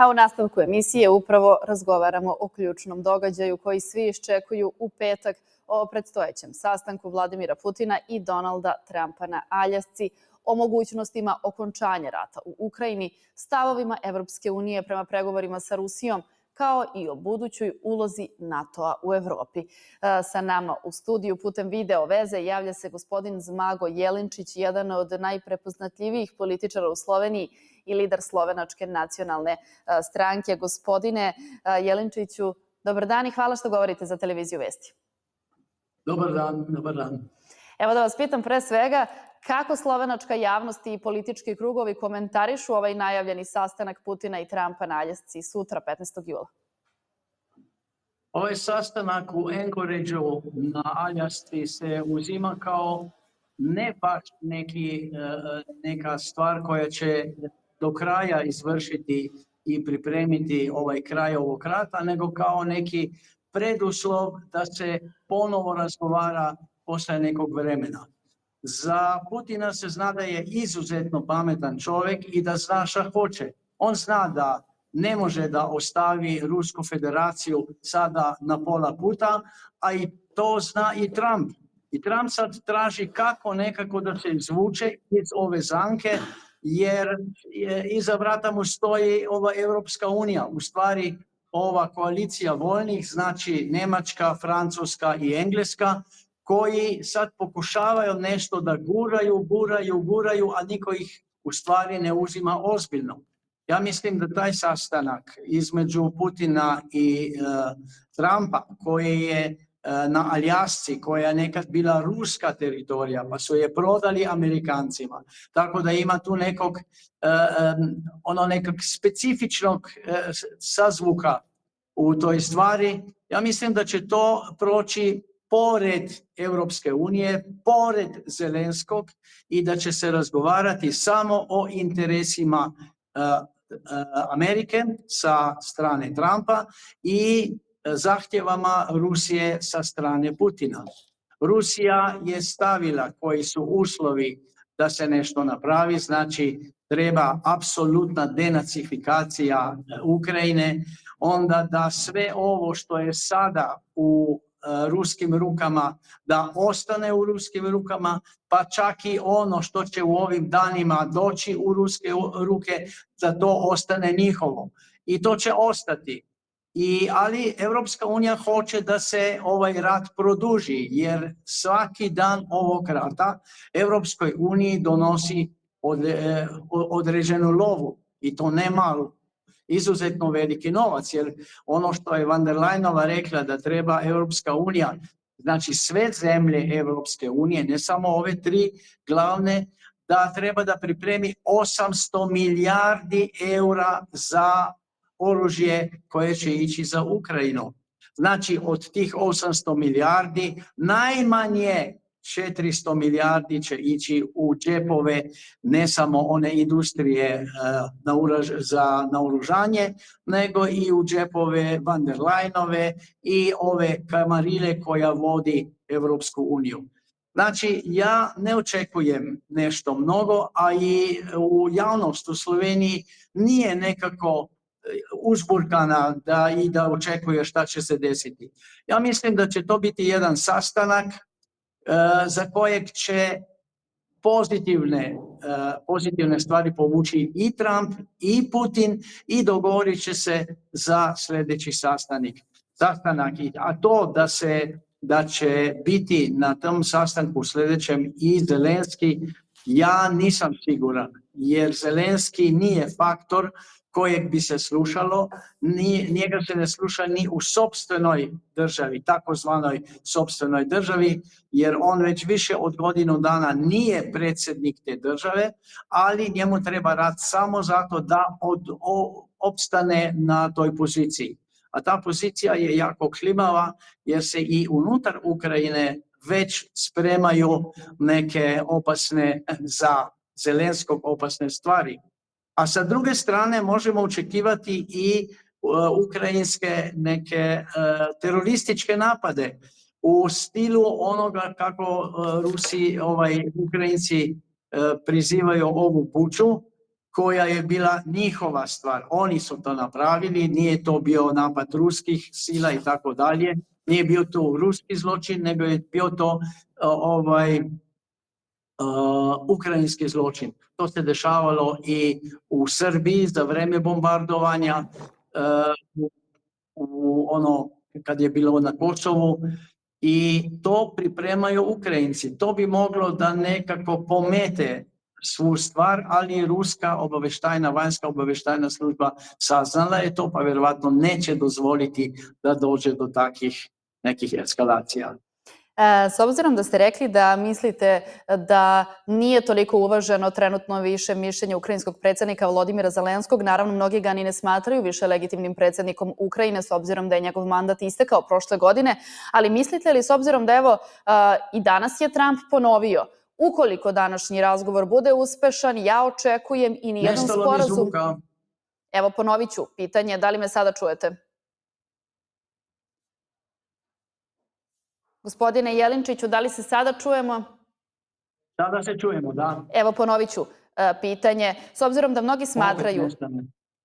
A u nastavku emisije upravo razgovaramo o ključnom događaju koji svi iščekuju u petak o predstojećem sastanku Vladimira Putina i Donalda Trumpa na Aljasci, o mogućnostima okončanja rata u Ukrajini, stavovima Evropske unije prema pregovorima sa Rusijom, kao i o budućoj ulozi NATO-a u Evropi. Sa nama u studiju putem video veze javlja se gospodin Zmago Jelinčić, jedan od najprepoznatljivijih političara u Sloveniji i lider Slovenačke nacionalne stranke. Gospodine Jelinčiću, dobar dan i hvala što govorite za televiziju Vesti. Dobar dan, dobar dan. Evo da vas pitam pre svega, kako slovenačka javnost i politički krugovi komentarišu ovaj najavljeni sastanak Putina i Trumpa na Aljasci sutra, 15. jula? Ovaj sastanak u Anchorageu na Aljasci se uzima kao ne baš neka stvar koja će do kraja izvršiti i pripremiti ovaj kraj ovog rata, nego kao neki preduslov da se ponovo razgovara posle nekog vremena. Za Putina se zna da je izuzetno pametan čovjek i da zna šta hoće. On zna da ne može da ostavi Rusku federaciju sada na pola puta, a i to zna i Trump. I Trump sad traži kako nekako da se izvuče iz ove zamke, jer iza vrata mu stoji ova Evropska unija. U stvari ova koalicija voljnih, znači Njemačka, Francuska i Engleska, koji sad pokušavaju nešto da guraju, a niko ih u stvari ne uzima ozbiljno. Ja mislim da taj sastanak između Putina i Trumpa, koji je na Aljasci, koja je nekad bila ruska teritorija, pa su je prodali Amerikancima. Tako da ima tu nekog specifičnog sazvuka u toj stvari. Ja mislim da će to proći pored Evropske unije, pored Zelenskog i da će se razgovarati samo o interesima Amerike sa strane Trumpa i zahtjevama Rusije sa strane Putina. Rusija je stavila koji su uslovi da se nešto napravi, znači treba apsolutna denacifikacija Ukrajine, onda da sve ovo što je sada u ruskim rukama, da ostane u ruskim rukama, pa čak i ono što će u ovim danima doći u ruske ruke, da to ostane njihovo. I to će ostati. Ali Evropska unija hoće da se ovaj rat produži, jer svaki dan ovog rata Evropskoj uniji donosi određenu lovu, i to ne malu. Izuzetno veliki novac, jer ono što je van der Leyenova rekla da treba Evropska unija, znači sve zemlje Evropske unije, ne samo ove tri glavne, da treba da pripremi 800 milijardi eura za oružje koje će ići za Ukrajinu. Znači od tih 800 milijardi najmanje 400 milijardi će ići u džepove ne samo one industrije za naoružanje, nego i u džepove van der Leyenove i ove kamarile koja vodi Evropsku uniju. Znači ja ne očekujem nešto mnogo, a i u javnost u Sloveniji nije nekako uzburkana da očekuje šta će se desiti. Ja mislim da će to biti jedan sastanak za kojeg će pozitivne stvari povući i Trump i Putin i dogovorit će se za sljedeći sastanak. A to da će biti na tom sastanku sljedećem i Zelenski, ja nisam siguran, jer Zelenski nije faktor kojeg bi se slušalo, njega se ne sluša ni u sopstvenoj državi, takozvanoj sopstvenoj državi, jer on već više od godinu dana nije predsjednik te države, ali njemu treba rad samo zato da opstane na toj poziciji. A ta pozicija je jako klimava, jer se i unutar Ukrajine već spremaju neke opasne, za Zelenskog opasne stvari. A sa druge strane možemo očekivati i ukrajinske neke terorističke napade u stilu onoga kako Ukrajinci prizivaju ovu Buču, koja je bila njihova stvar. Oni su to napravili, nije to bio napad ruskih sila i tako dalje. Nije bio to ruski zločin, nego je bio to ukrajinski zločin. To se dešavalo i u Srbiji za vreme bombardovanja, kad je bilo na Kosovu, i to pripremaju Ukrajinci. To bi moglo da nekako pomete svu stvar, ali ruska vanjska obavještajna služba saznala je to, pa vjerovatno neće dozvoliti da dođe do takvih nekih eskalacija. S obzirom da ste rekli da mislite da nije toliko uvaženo trenutno više mišljenje ukrajinskog predsjednika Volodimira Zelenskog, naravno mnogi ga ni ne smatraju više legitimnim predsjednikom Ukrajine s obzirom da je njegov mandat istekao prošle godine, ali mislite li s obzirom da evo i danas je Trump ponovio, ukoliko današnji razgovor bude uspešan, ja očekujem i nijedan sporazum... Nestalo mi zvuka. Evo ponovit ću pitanje, da li me sada čujete? Gospodine Jelinčiću, da li se sada čujemo? Sada se čujemo, da. Evo, ponovit ću pitanje. S obzirom da mnogi smatraju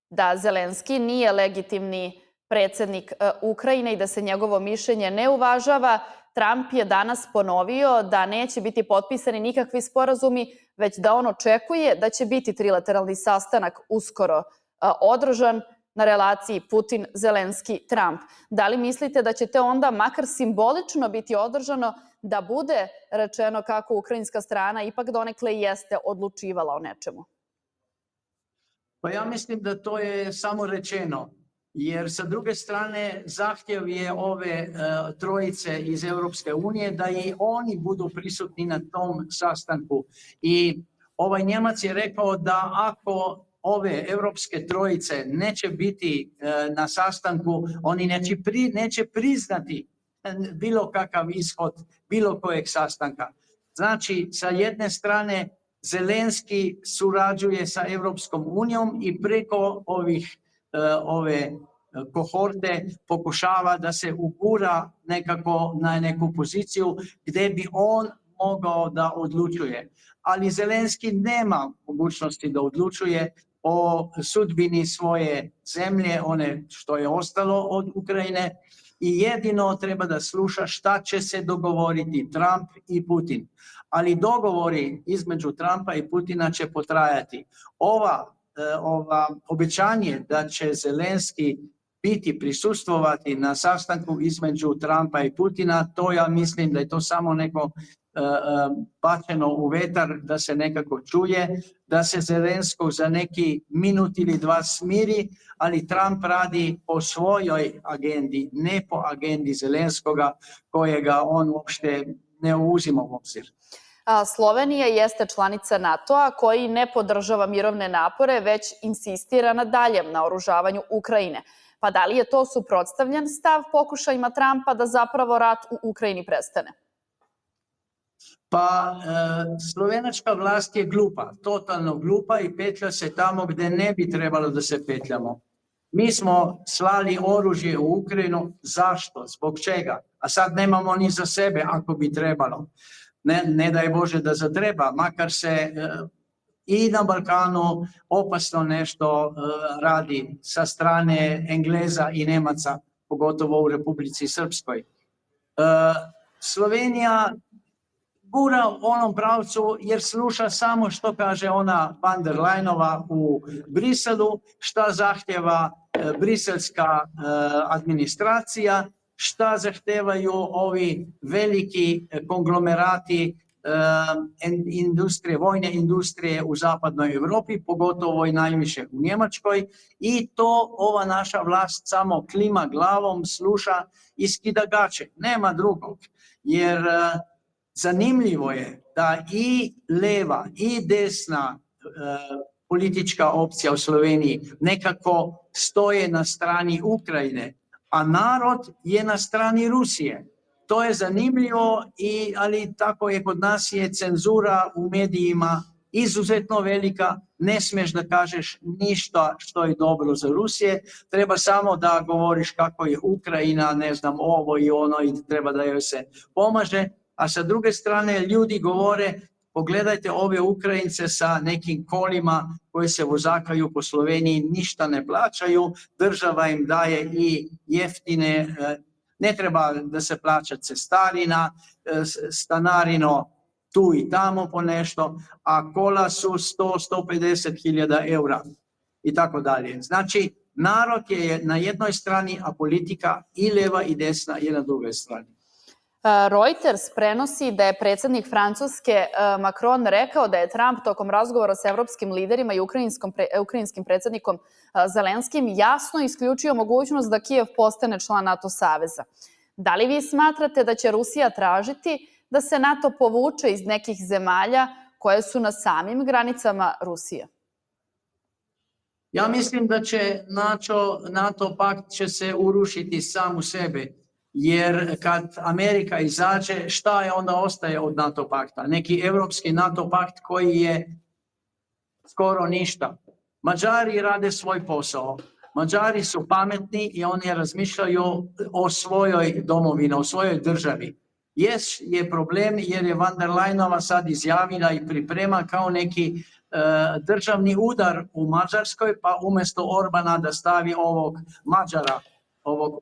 da Zelenski nije legitimni predsjednik Ukrajine i da se njegovo mišljenje ne uvažava, Trump je danas ponovio da neće biti potpisani nikakvi sporazumi, već da on očekuje da će biti trilateralni sastanak uskoro održan na relaciji Putin-Zelenski-Trump. Da li mislite da će te onda makar simbolično biti održano da bude rečeno kako ukrajinska strana ipak donekle jeste odlučivala o nečemu? Pa ja mislim da to je samo rečeno, jer sa druge strane zahtjev je ove trojice iz Europske unije da i oni budu prisutni na tom sastanku. I ovaj Njemac je rekao da ako ove europske trojice neće biti na sastanku, oni neće priznati bilo kakav ishod bilo kojeg sastanka. Znači, sa jedne strane Zelenski surađuje sa Europskom unijom i preko ove kohorte pokušava da se ugura nekako na neku poziciju gdje bi on mogao da odlučuje. Ali Zelenski nema mogućnosti da odlučuje o sudbini svoje zemlje, one što je ostalo od Ukrajine, i jedino treba da sluša šta će se dogovoriti Trump i Putin. Ali dogovori između Trumpa i Putina će potrajati. Ova obećanje da će Zelenski prisustvovati na sastanku između Trumpa i Putina, to ja mislim da je to samo neko bačeno u vetar da se nekako čuje, da se Zelenskog za neki minut ili dva smiri, ali Trump radi po svojoj agendi, ne po agendi Zelenskoga kojega on uopšte ne uzima u obzir. Slovenija jeste članica NATO-a koji ne podržava mirovne napore, već insistira na daljem naoružavanju Ukrajine. Pa da li je to suprotstavljen stav pokušajima Trumpa da zapravo rat u Ukrajini prestane? Pa slovenačka vlast je glupa, totalno glupa i petlja se tamo gdje ne bi trebalo da se petljamo. Mi smo slali oružje u Ukrajinu, zašto? Zbog čega? A sad nemamo ni za sebe ako bi trebalo. Ne daj Bože da zatreba, makar se i na Balkanu opasno nešto radi sa strane Engleza i Nemaca, pogotovo u Republici Srpskoj. Slovenija gura u onom pravcu jer sluša samo što kaže ona van der Leyenova u Briselu, šta zahtjeva briselska administracija, šta zahtevaju ovi veliki konglomerati vojne industrije u zapadnoj Europi, pogotovo i najviše u Njemačkoj, i to ova naša vlast samo klima glavom, sluša i skida gače. Nema drugog, jer zanimljivo je da i leva i desna politička opcija u Sloveniji nekako stoje na strani Ukrajine, a narod je na strani Rusije. To je zanimljivo, ali tako je kod nas je cenzura u medijima izuzetno velika, ne smiješ da kažeš ništa što je dobro za Rusije, treba samo da govoriš kako je Ukrajina, ne znam, ovo i ono i treba da joj se pomaže, a sa druge strane ljudi govore pogledajte ove Ukrajince sa nekim kolima koji se vozakaju po Sloveniji, ništa ne plaćaju, država im daje i jeftine, ne treba da se plaća cestarina, stanarino tu i tamo po nešto, a kola su 100-150 hiljada eura i tako dalje. Znači, narod je na jednoj strani, a politika i leva i desna je na drugoj strani. Reuters prenosi da je predsjednik Francuske Macron rekao da je Trump tokom razgovora sa evropskim liderima i ukrajinskim predsjednikom Zelenskim jasno isključio mogućnost da Kijev postane član NATO saveza. Da li vi smatrate da će Rusija tražiti da se NATO povuče iz nekih zemalja koje su na samim granicama Rusije? Ja mislim da će NATO pakt će se urušiti sam u sebe, jer kad Amerika izađe, šta je onda ostaje od NATO pakta? Neki evropski NATO pakt koji je skoro ništa. Mađari rade svoj posao. Mađari su pametni i oni razmišljaju o svojoj domovini, o svojoj državi. Je problem jer je van der Leyenova sad izjavila i priprema kao neki državni udar u Mađarskoj, pa umjesto Orbana da stavi ovog Mađara, ovog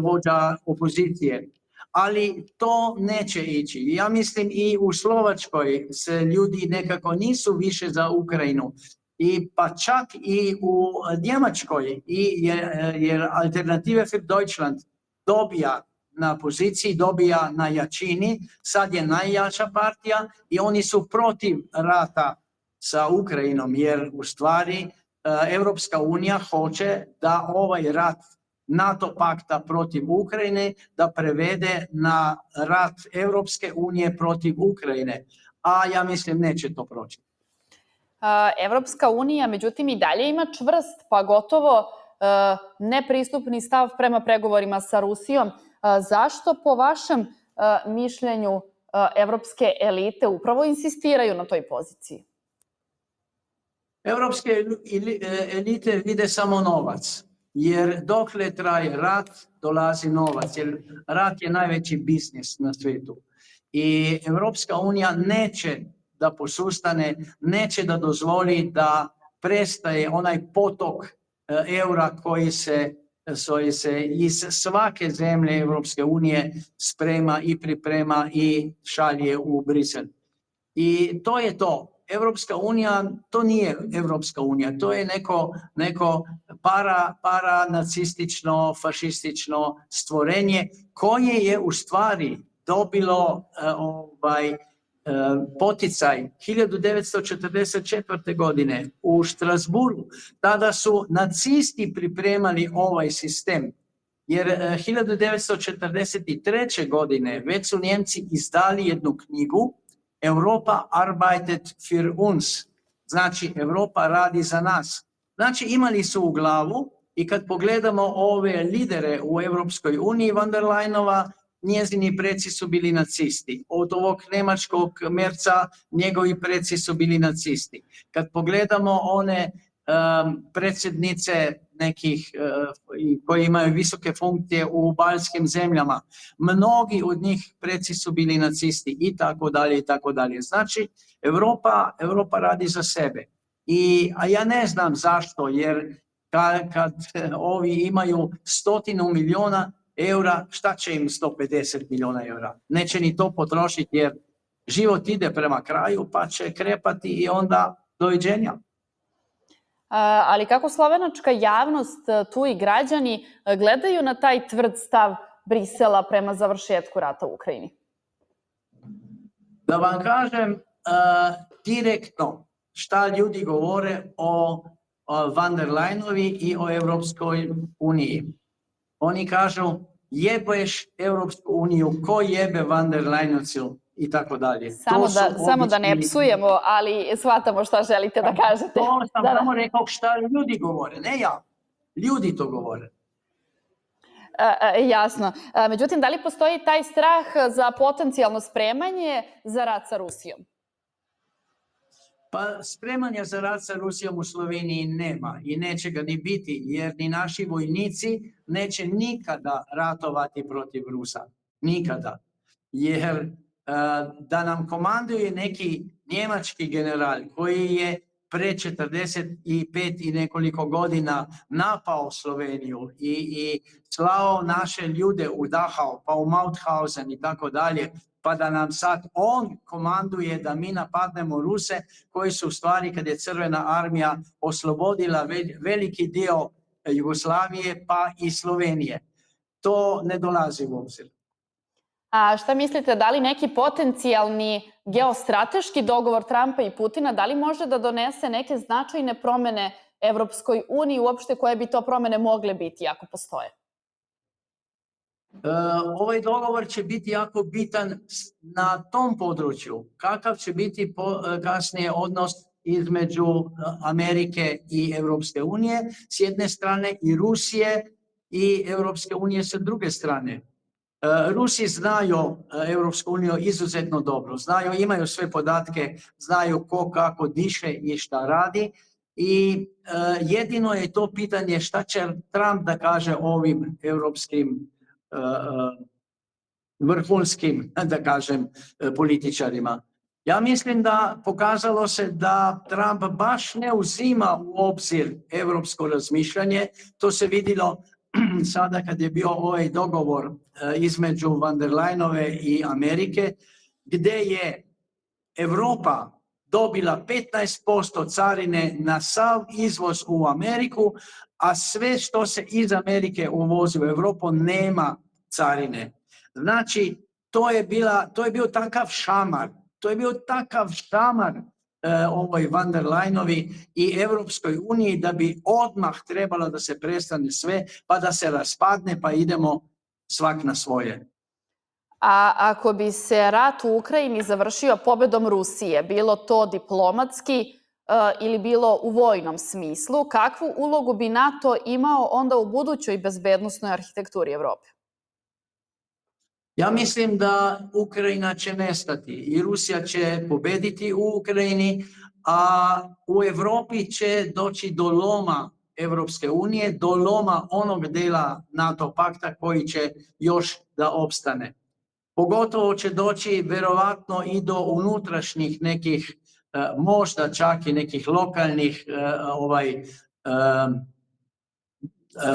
vođa opozicije. Ali to neće ići. Ja mislim i u Slovačkoj se ljudi nekako nisu više za Ukrajinu. I pa čak i u Njemačkoj, jer Alternative für Deutschland dobija na poziciji, dobija na jačini, sad je najjača partija i oni su protiv rata sa Ukrajinom, jer u stvari Europska unija hoće da ovaj rat NATO pakta protiv Ukrajine da prevede na rat Europske unije protiv Ukrajine, a ja mislim neće to proći. Evropska unija, međutim, i dalje ima čvrst, pa gotovo nepristupni stav prema pregovorima sa Rusijom. Zašto, po vašem mišljenju, evropske elite upravo insistiraju na toj poziciji? Evropske elite vide samo novac, jer dokle traje rat, dolazi novac, jer rat je najveći biznis na svijetu. I Evropska unija neće da posustane, neće da dozvoli da prestaje onaj potok eura koji se iz svake zemlje Evropske unije sprema i priprema i šalje u Brisel. I to je to. Evropska unija, to nije Evropska unija, to je neko paranacistično, fašistično stvorenje koje je u stvari dobilo poticaj 1944. godine u Strasburu. Tada su nacisti pripremali ovaj sistem, jer 1943. godine već su Njemci izdali jednu knjigu Europa arbeitet für uns, znači Europa radi za nas. Znači imali su u glavu i kad pogledamo ove lidere u Europskoj uniji, van der Leyenova, njezini preci su bili nacisti. Od ovog njemačkog Merca, njegovi preci su bili nacisti. Kad pogledamo one predsjednice nekih koji imaju visoke funkcije u baltskim zemljama, mnogi od njih preci su bili nacisti i tako dalje i tako dalje. Znači, Europa radi za sebe. A ja ne znam zašto, jer kad ovi imaju 100 milijuna eura, šta će im 150 milijuna eura? Neće ni to potrošiti jer život ide prema kraju pa će krepati i onda doviđenja. Ali kako slovenačka javnost, tu i građani, gledaju na taj tvrd stav Brisela prema završetku rata u Ukrajini? Da vam kažem direktno šta ljudi govore o van der Leyenovi i o Europskoj uniji. Oni kažu jebeš Europsku uniju, ko jebe van der Leyenovcu i tako dalje. Samo da ne psujemo, ali shvatamo šta želite da kažete. To sam samo rekao šta ljudi govore, ne ja. Ljudi to govore. Jasno. Međutim, da li postoji taj strah za potencijalno spremanje za rat sa Rusijom? Pa spremanja za rat sa Rusijom u Sloveniji nema i neće ga ni biti, jer ni naši vojnici neće nikada ratovati protiv Rusa. Nikada. Jer da nam komanduje neki njemački general koji je pre 45 i nekoliko godina napao Sloveniju i slao naše ljude u Dachau, pa u Mauthausen i tako dalje, pa da nam sad on komanduje da mi napadnemo Ruse koji su u stvari, kad je Crvena armija oslobodila veliki dio Jugoslavije pa i Slovenije. To ne dolazi u obzir. A šta mislite, da li neki potencijalni geostrateški dogovor Trumpa i Putina, da li može da donese neke značajne promene Evropskoj uniji, uopšte koje bi to promene mogle biti ako postoje? Ovaj dogovor će biti jako bitan na tom području. Kakav će biti kasnije odnos između Amerike i Europske unije s jedne strane i Rusije i Europske unije sa druge strane. Rusi znaju Europsku uniju izuzetno dobro, znaju, imaju sve podatke, znaju ko kako diše i šta radi i jedino je to pitanje šta će Trump da kaže ovim europskim vrhunskim, da kažem, političarima. Ja mislim da pokazalo se da Trump baš ne uzima u obzir europsko razmišljanje. To se vidjelo sada kad je bio ovaj dogovor između van der Leyenove i Amerike, gdje je Europa dobila 15% carine na sav izvoz u Ameriku, a sve što se iz Amerike uvozi u Europu nema carine. Znači, to je bio takav šamar. To je bio takav šamar ovoj van der Leyenovi i Europskoj uniji da bi odmah trebalo da se prestane sve, pa da se raspadne, pa idemo svak na svoje. A ako bi se rat u Ukrajini završio pobedom Rusije, bilo to diplomatski ili bilo u vojnom smislu, kakvu ulogu bi NATO imao onda u budućoj bezbednosnoj arhitekturi Evrope? Ja mislim da Ukrajina će nestati i Rusija će pobediti u Ukrajini, a u Europi će doći do loma Europske unije, do loma onog dela NATO pakta koji će još da opstane. Pogotovo će doći verovatno i do unutrašnjih nekih, možda čak i nekih lokalnih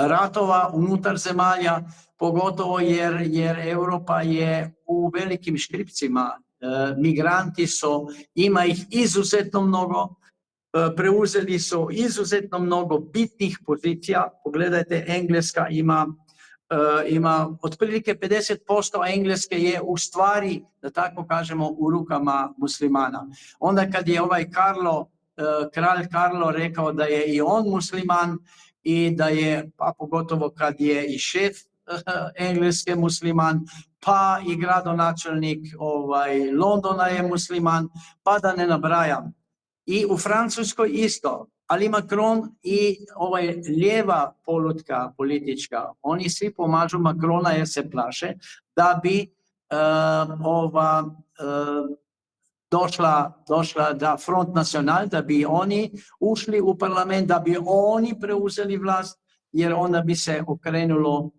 ratova unutar zemalja, pogotovo jer Europa je u velikim škripcima. Migranti su, ima ih izuzetno mnogo, preuzeli su izuzetno mnogo bitnih pozicija. Pogledajte, Engleska ima otprilike 50% Engleske je u stvari, da tako kažemo, u rukama muslimana. Onda kad je ovaj kralj Karlo rekao da je i on musliman i da je, pa pogotovo kad je i šef Engleske musliman, pa i gradonačelnik Londona je musliman, pa da ne nabrajam. I u Francuskoj isto, ali Macron i lijeva polutka politička, oni svi pomažu Macrona jer se plaše da bi došla da Front National, da bi oni ušli u parlament, da bi oni preuzeli vlast, jer onda bi se okrenulo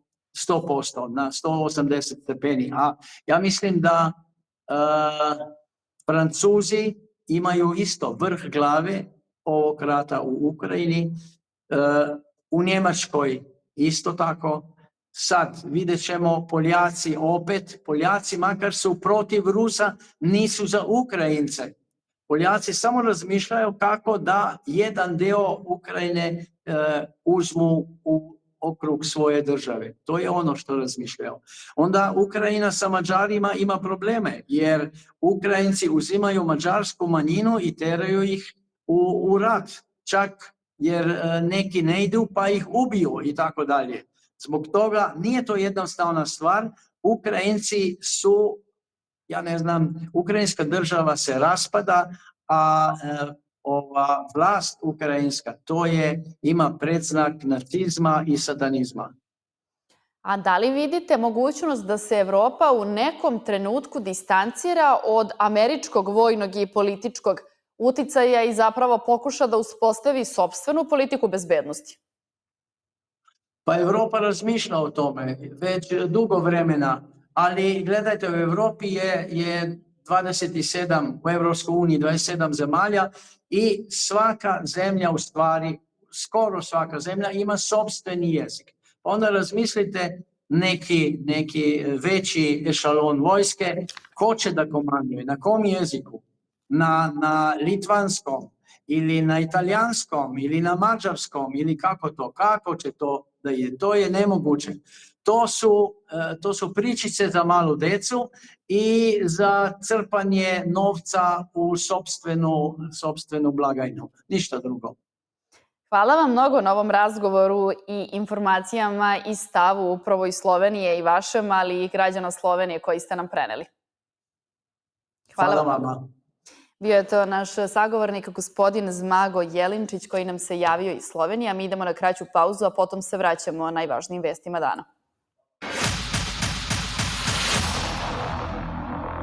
100% na 180 stepeni. A ja mislim da Francuzi imaju isto vrh glave ovog rata u Ukrajini, u Njemačkoj isto tako. Sad vidjet ćemo Poljaci opet, Poljaci makar su protiv Rusa, nisu za Ukrajince. Poljaci samo razmišljaju kako da jedan dio Ukrajine uzmu u okrug svoje države. To je ono što razmišljaju. Onda Ukrajina sa Mađarima ima probleme, jer Ukrajinci uzimaju mađarsku manjinu i teraju ih u rat. Čak jer neki ne idu pa ih ubiju i tako dalje. Zbog toga nije to jednostavna stvar. Ukrajinci su, ja ne znam, ukrajinska država se raspada, a ova vlast ukrajinska, ima predznak nacizma i satanizma. A da li vidite mogućnost da se Evropa u nekom trenutku distancira od američkog vojnog i političkog uticaja i zapravo pokuša da uspostavi sopstvenu politiku bezbednosti? Pa Evropa razmišlja o tome već dugo vremena, ali gledajte, u Europi je 27, u Europskoj uniji 27 zemalja i svaka zemlja u stvari, skoro svaka zemlja ima sopstveni jezik. Onda razmislite neki veći ešalon vojske, ko će da komanduje, na kom jeziku? Na litvanskom ili na italijanskom ili na mađarskom ili kako će to da je? To je nemoguće. To su pričice za malu decu i za crpanje novca u sopstvenu blagajnu. Ništa drugo. Hvala vam mnogo na ovom razgovoru i informacijama i stavu upravo iz Slovenije i vašem, ali i građana Slovenije koji ste nam preneli. Hvala vama. Bio je to naš sagovornik, gospodin Zmago Jelinčić, koji nam se javio iz Slovenije. Mi idemo na kraću pauzu, a potom se vraćamo najvažnijim vestima dana.